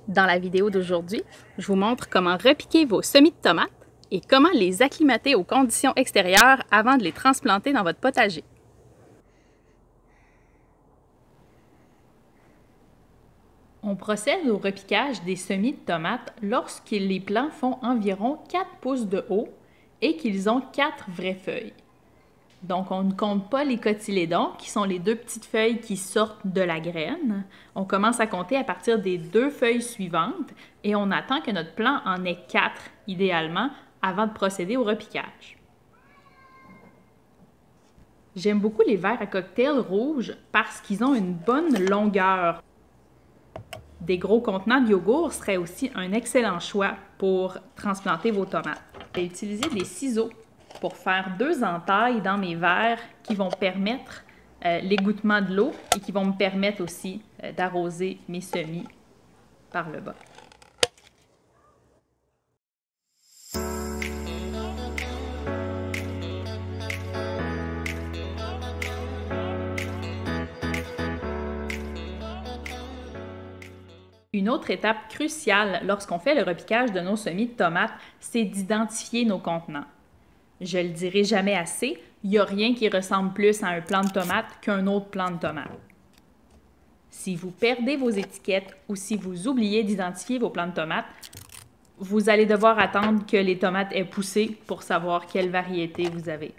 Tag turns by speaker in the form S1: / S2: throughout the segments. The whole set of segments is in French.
S1: Dans la vidéo d'aujourd'hui, je vous montre comment repiquer vos semis de tomates et comment les acclimater aux conditions extérieures avant de les transplanter dans votre potager. On procède au repiquage des semis de tomates lorsque les plants font environ 4 pouces de haut et qu'ils ont 4 vraies feuilles. Donc, on ne compte pas les cotylédons, qui sont les 2 petites feuilles qui sortent de la graine. On commence à compter à partir des 2 feuilles suivantes et on attend que notre plant en ait 4, idéalement, avant de procéder au repiquage. J'aime beaucoup les verres à cocktail rouges parce qu'ils ont une bonne longueur. Des gros contenants de yogourt seraient aussi un excellent choix pour transplanter vos tomates. J'ai utilisé des ciseaux pour faire 2 entailles dans mes verres qui vont permettre l'égouttement de l'eau et qui vont me permettre aussi d'arroser mes semis par le bas. Une autre étape cruciale lorsqu'on fait le repiquage de nos semis de tomates, c'est d'identifier nos contenants. Je le dirai jamais assez, il n'y a rien qui ressemble plus à un plant de tomate qu'un autre plant de tomate. Si vous perdez vos étiquettes ou si vous oubliez d'identifier vos plants de tomates, vous allez devoir attendre que les tomates aient poussé pour savoir quelle variété vous avez.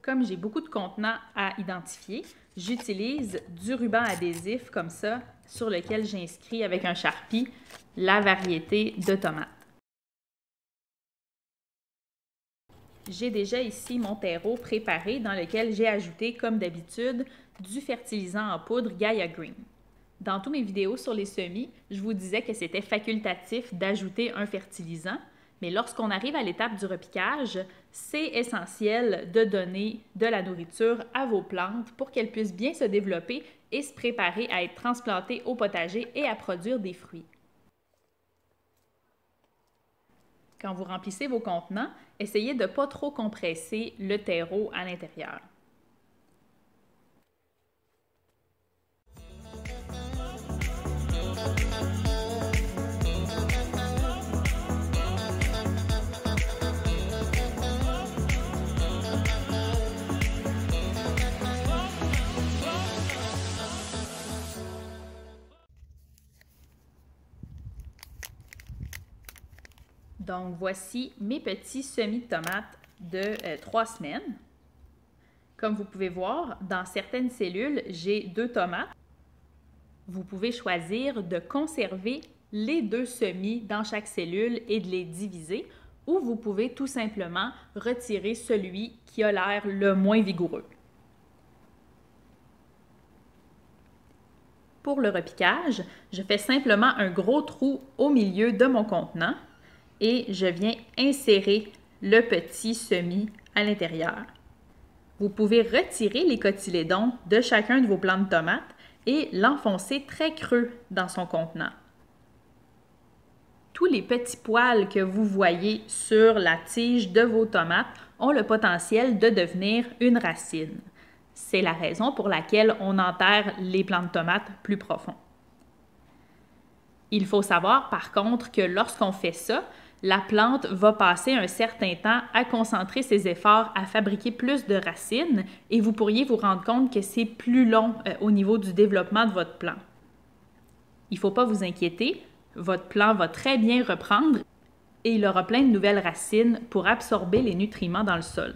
S1: Comme j'ai beaucoup de contenants à identifier, j'utilise du ruban adhésif comme ça sur lequel j'inscris avec un Sharpie la variété de tomates. J'ai déjà ici mon terreau préparé dans lequel j'ai ajouté, comme d'habitude, du fertilisant en poudre Gaia Green. Dans toutes mes vidéos sur les semis, je vous disais que c'était facultatif d'ajouter un fertilisant, mais lorsqu'on arrive à l'étape du repiquage, c'est essentiel de donner de la nourriture à vos plantes pour qu'elles puissent bien se développer et se préparer à être transplantées au potager et à produire des fruits. Quand vous remplissez vos contenants, essayez de ne pas trop compresser le terreau à l'intérieur. Donc, voici mes petits semis de tomates de 3 semaines. Comme vous pouvez voir, dans certaines cellules, j'ai 2 tomates. Vous pouvez choisir de conserver les 2 semis dans chaque cellule et de les diviser, ou vous pouvez tout simplement retirer celui qui a l'air le moins vigoureux. Pour le repiquage, je fais simplement un gros trou au milieu de mon contenant et je viens insérer le petit semis à l'intérieur. Vous pouvez retirer les cotylédons de chacun de vos plants de tomates et l'enfoncer très creux dans son contenant. Tous les petits poils que vous voyez sur la tige de vos tomates ont le potentiel de devenir une racine. C'est la raison pour laquelle on enterre les plants de tomates plus profonds. Il faut savoir par contre que lorsqu'on fait ça, la plante va passer un certain temps à concentrer ses efforts à fabriquer plus de racines et vous pourriez vous rendre compte que c'est plus long au niveau du développement de votre plant. Il ne faut pas vous inquiéter, votre plant va très bien reprendre et il aura plein de nouvelles racines pour absorber les nutriments dans le sol.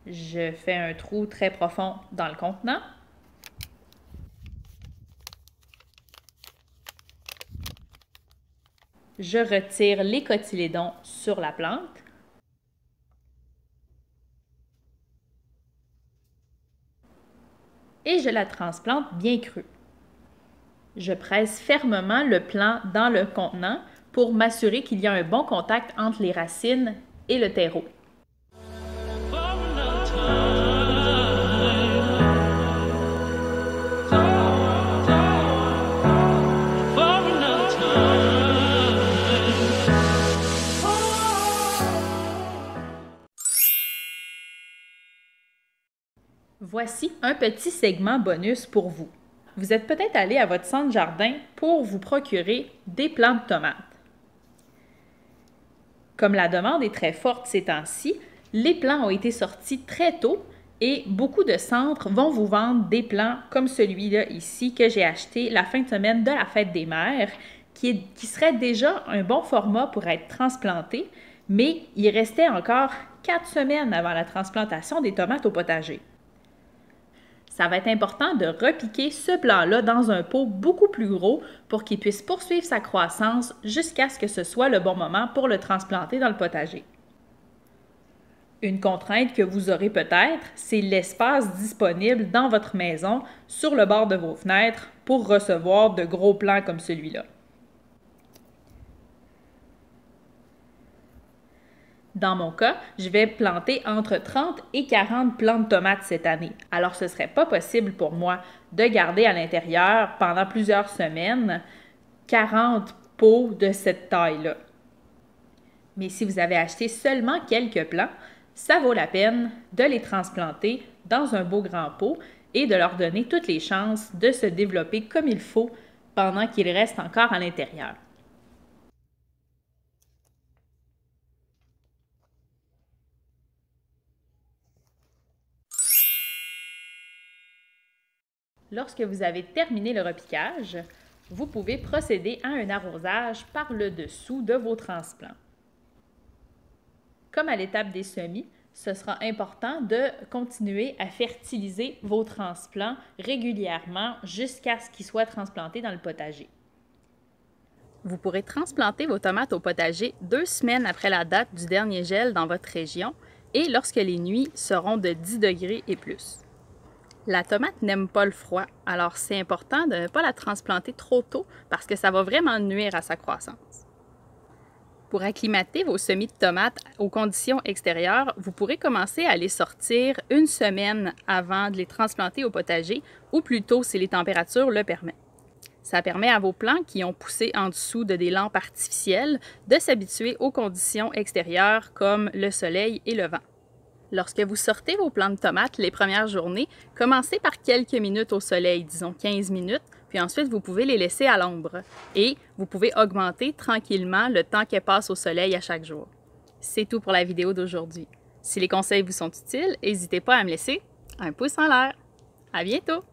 S1: Je fais un trou très profond dans le contenant. Je retire les cotylédons sur la plante. Et je la transplante bien crue. Je presse fermement le plant dans le contenant pour m'assurer qu'il y a un bon contact entre les racines et le terreau. Voici un petit segment bonus pour vous. Vous êtes peut-être allé à votre centre jardin pour vous procurer des plants de tomates. Comme la demande est très forte ces temps-ci, les plants ont été sortis très tôt et beaucoup de centres vont vous vendre des plants comme celui-là ici que j'ai acheté la fin de semaine de la fête des mères, qui serait déjà un bon format pour être transplanté, mais il restait encore 4 semaines avant la transplantation des tomates au potager. Ça va être important de repiquer ce plant-là dans un pot beaucoup plus gros pour qu'il puisse poursuivre sa croissance jusqu'à ce que ce soit le bon moment pour le transplanter dans le potager. Une contrainte que vous aurez peut-être, c'est l'espace disponible dans votre maison sur le bord de vos fenêtres pour recevoir de gros plants comme celui-là. Dans mon cas, je vais planter entre 30 et 40 plants de tomates cette année. Alors, ce ne serait pas possible pour moi de garder à l'intérieur pendant plusieurs semaines 40 pots de cette taille-là. Mais si vous avez acheté seulement quelques plants, ça vaut la peine de les transplanter dans un beau grand pot et de leur donner toutes les chances de se développer comme il faut pendant qu'ils restent encore à l'intérieur. Lorsque vous avez terminé le repiquage, vous pouvez procéder à un arrosage par le dessous de vos transplants. Comme à l'étape des semis, ce sera important de continuer à fertiliser vos transplants régulièrement jusqu'à ce qu'ils soient transplantés dans le potager. Vous pourrez transplanter vos tomates au potager 2 semaines après la date du dernier gel dans votre région et lorsque les nuits seront de 10 degrés et plus. La tomate n'aime pas le froid, alors c'est important de ne pas la transplanter trop tôt parce que ça va vraiment nuire à sa croissance. Pour acclimater vos semis de tomates aux conditions extérieures, vous pourrez commencer à les sortir 1 semaine avant de les transplanter au potager ou plutôt si les températures le permettent. Ça permet à vos plants qui ont poussé en dessous de des lampes artificielles de s'habituer aux conditions extérieures comme le soleil et le vent. Lorsque vous sortez vos plants de tomates les premières journées, commencez par quelques minutes au soleil, disons 15 minutes, puis ensuite vous pouvez les laisser à l'ombre et vous pouvez augmenter tranquillement le temps qu'elles passent au soleil à chaque jour. C'est tout pour la vidéo d'aujourd'hui. Si les conseils vous sont utiles, n'hésitez pas à me laisser un pouce en l'air. À bientôt!